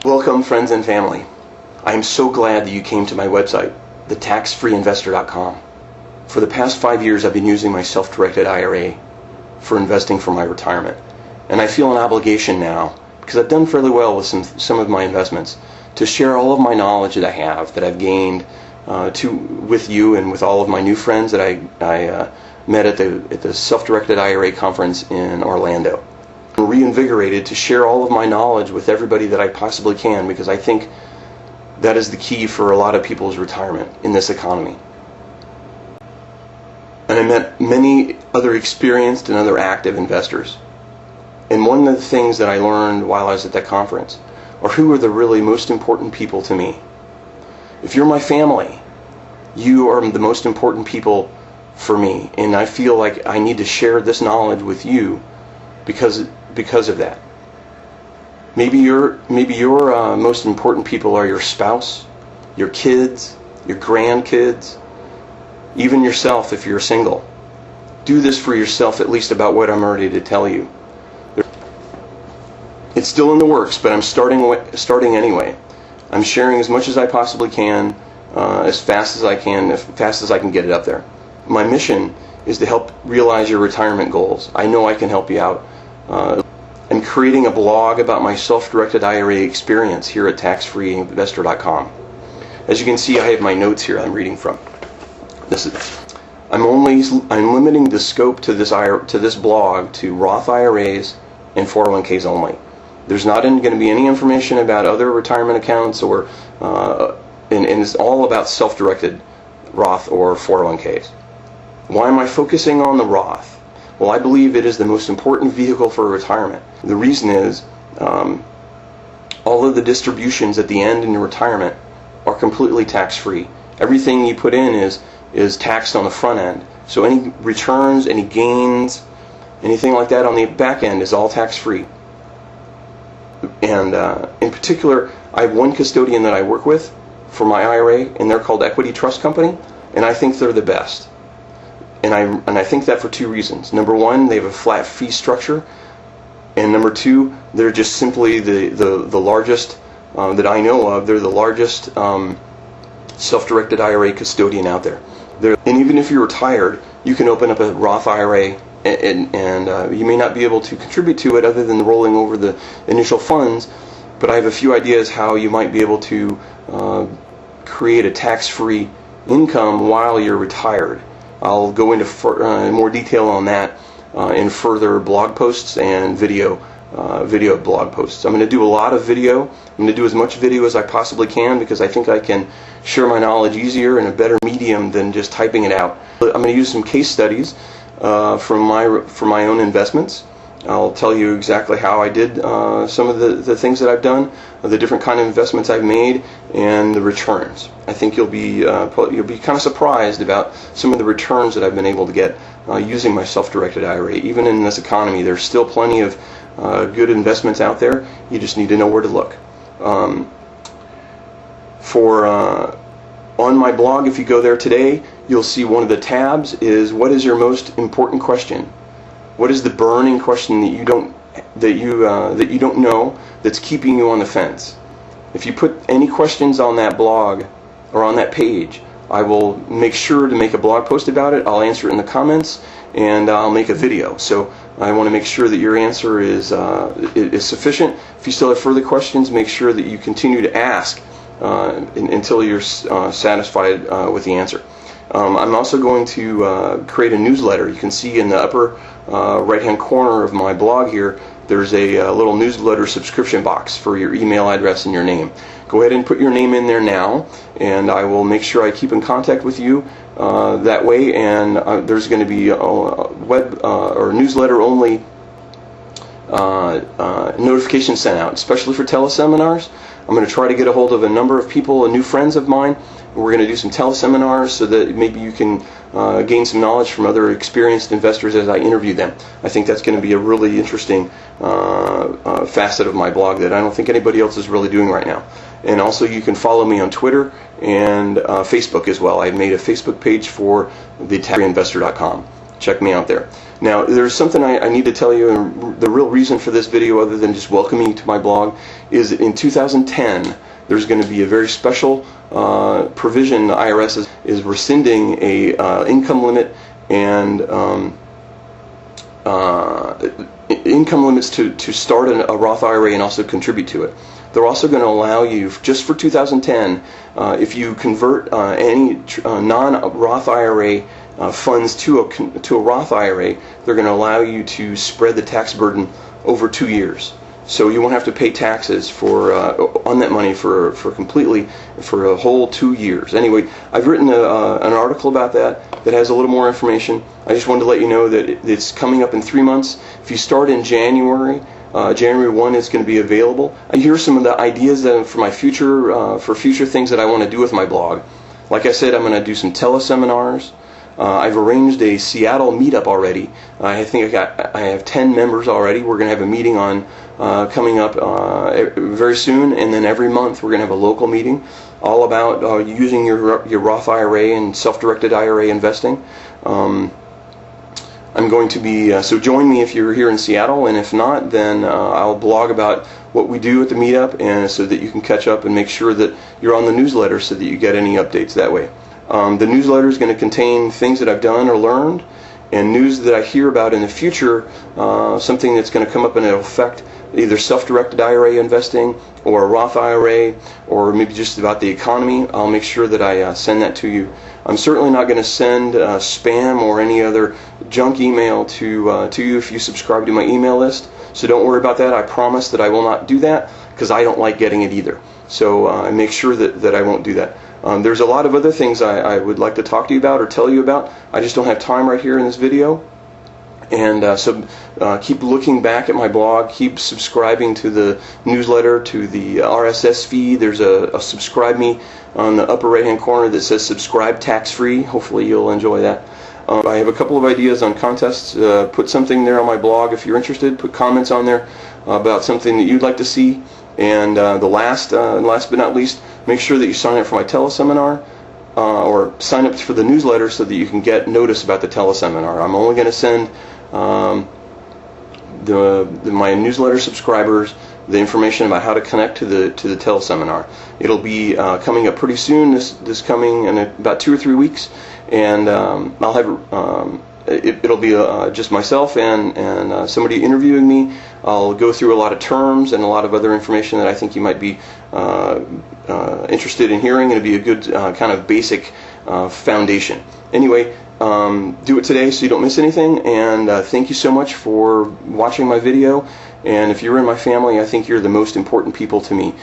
Welcome, friends and family. I am so glad that you came to my website, TheTaxFreeInvestor.com. For the past 5 years, I've been using my Self Directed IRA for investing for my retirement. And I feel an obligation now, because I've done fairly well with some of my investments, to share all of my knowledge that I have, that I've gained with you and with all of my new friends that I met at the Self Directed IRA conference in Orlando. I'm reinvigorated to share all of my knowledge with everybody that I possibly can, because I think that is the key for a lot of people's retirement in this economy. And I met many other experienced and other active investors. And one of the things that I learned while I was at that conference are who are the really most important people to me. If you're my family, you are the most important people for me. And I feel like I need to share this knowledge with you because of that. Maybe your most important people are your spouse, your kids, your grandkids, even yourself if you're single. Do this for yourself, at least about what I'm ready to tell you. It's still in the works, but I'm starting anyway. I'm sharing as much as I possibly can, as fast as I can get it up there. My mission is to help realize your retirement goals. I know I can help you out. I'm creating a blog about my self-directed IRA experience here at TaxFreeInvestor.com. As you can see, I have my notes here I'm reading from. I'm limiting the scope to this blog to Roth IRAs and 401ks only. There's not going to be any information about other retirement accounts and it's all about self-directed Roth or 401ks. Why am I focusing on the Roth? Well, I believe it is the most important vehicle for retirement. The reason is all of the distributions at the end in your retirement are completely tax-free. Everything you put in is taxed on the front end. So any returns, any gains, anything like that on the back end is all tax-free. And in particular, I have one custodian that I work with for my IRA, and they're called Equity Trust Company, and I think they're the best. And I think that for two reasons. Number one, they have a flat fee structure, and number two, they're just simply the largest that I know of. They're the largest self-directed IRA custodian out there. And even if you're retired, you can open up a Roth IRA, and you may not be able to contribute to it other than rolling over the initial funds, but I have a few ideas how you might be able to create a tax-free income while you're retired. I'll go into more detail on that in further blog posts and video blog posts. I'm going to do a lot of video. I'm going to do as much video as I possibly can, because I think I can share my knowledge easier in a better medium than just typing it out. I'm going to use some case studies from my own investments. I'll tell you exactly how I did some of the things that I've done, the different kind of investments I've made, and the returns. I think you'll be kind of surprised about some of the returns that I've been able to get using my self-directed IRA. Even in this economy, there's still plenty of good investments out there. You just need to know where to look. On my blog, if you go there today, you'll see one of the tabs is what is your most important question. What is the burning question that you don't know that's keeping you on the fence? If you put any questions on that blog or on that page, I will make sure to make a blog post about it. I'll answer it in the comments, and I'll make a video. So I want to make sure that your answer is sufficient. If you still have further questions, make sure that you continue to ask until you're satisfied with the answer. I'm also going to create a newsletter. You can see in the upper right-hand corner of my blog here, there's a little newsletter subscription box for your email address and your name. Go ahead and put your name in there now, and I will make sure I keep in contact with you that way. And there's going to be a web or newsletter only notification sent out, especially for teleseminars. I'm going to try to get a hold of a number of people, new friends of mine. We're going to do some teleseminars so that maybe you can gain some knowledge from other experienced investors as I interview them. I think that's going to be a really interesting facet of my blog that I don't think anybody else is really doing right now. And also you can follow me on Twitter and Facebook as well. I made a Facebook page for TheTaxFreeInvestor.com. Check me out there. Now, there's something I need to tell you, and the real reason for this video, other than just welcoming you to my blog, is that in 2010, there's going to be a very special provision. The IRS is rescinding a income limit and income limits to start a Roth IRA and also contribute to it. They're also going to allow you, just for 2010, if you convert any non-Roth IRA funds to a Roth IRA, they're going to allow you to spread the tax burden over 2 years. So you won't have to pay taxes on that money for a whole 2 years. Anyway, I've written an article about that has a little more information. I just wanted to let you know that it's coming up in 3 months. If you start in January, January 1 is going to be available. Here are some of the ideas for my future things that I want to do with my blog. Like I said, I'm going to do some teleseminars. I've arranged a Seattle meetup already. I think I have 10 members already. We're going to have a meeting coming up very soon, and then every month we're going to have a local meeting all about using your Roth IRA and self-directed IRA investing. I'm going to be, so join me if you're here in Seattle, and if not, then I'll blog about what we do at the meetup, and so that you can catch up and make sure that you're on the newsletter so that you get any updates that way. The newsletter is going to contain things that I've done or learned, and news that I hear about in the future, something that's going to come up and it'll affect either self-directed IRA investing or a Roth IRA, or maybe just about the economy. I'll make sure that I send that to you. I'm certainly not going to send spam or any other junk email to you if you subscribe to my email list. So don't worry about that. I promise that I will not do that, because I don't like getting it either. So I make sure that I won't do that. There's a lot of other things I would like to talk to you about or tell you about. I just don't have time right here in this video. And so keep looking back at my blog. Keep subscribing to the newsletter, to the RSS feed. There's a subscribe me on the upper right hand corner that says subscribe tax free. Hopefully you'll enjoy that. I have a couple of ideas on contests. Put something there on my blog if you're interested. Put comments on there about something that you'd like to see. And last but not least, make sure that you sign up for my teleseminar or sign up for the newsletter so that you can get notice about the teleseminar. I'm only going to send my newsletter subscribers the information about how to connect to the teleseminar. It'll be coming up pretty soon. This coming in about 2 or 3 weeks, and I'll have it'll be just myself and somebody interviewing me. I'll go through a lot of terms and a lot of other information that I think you might be interested in hearing. It'll be a good kind of basic foundation. Anyway, do it today so you don't miss anything, and thank you so much for watching my video. And if you're in my family, I think you're the most important people to me.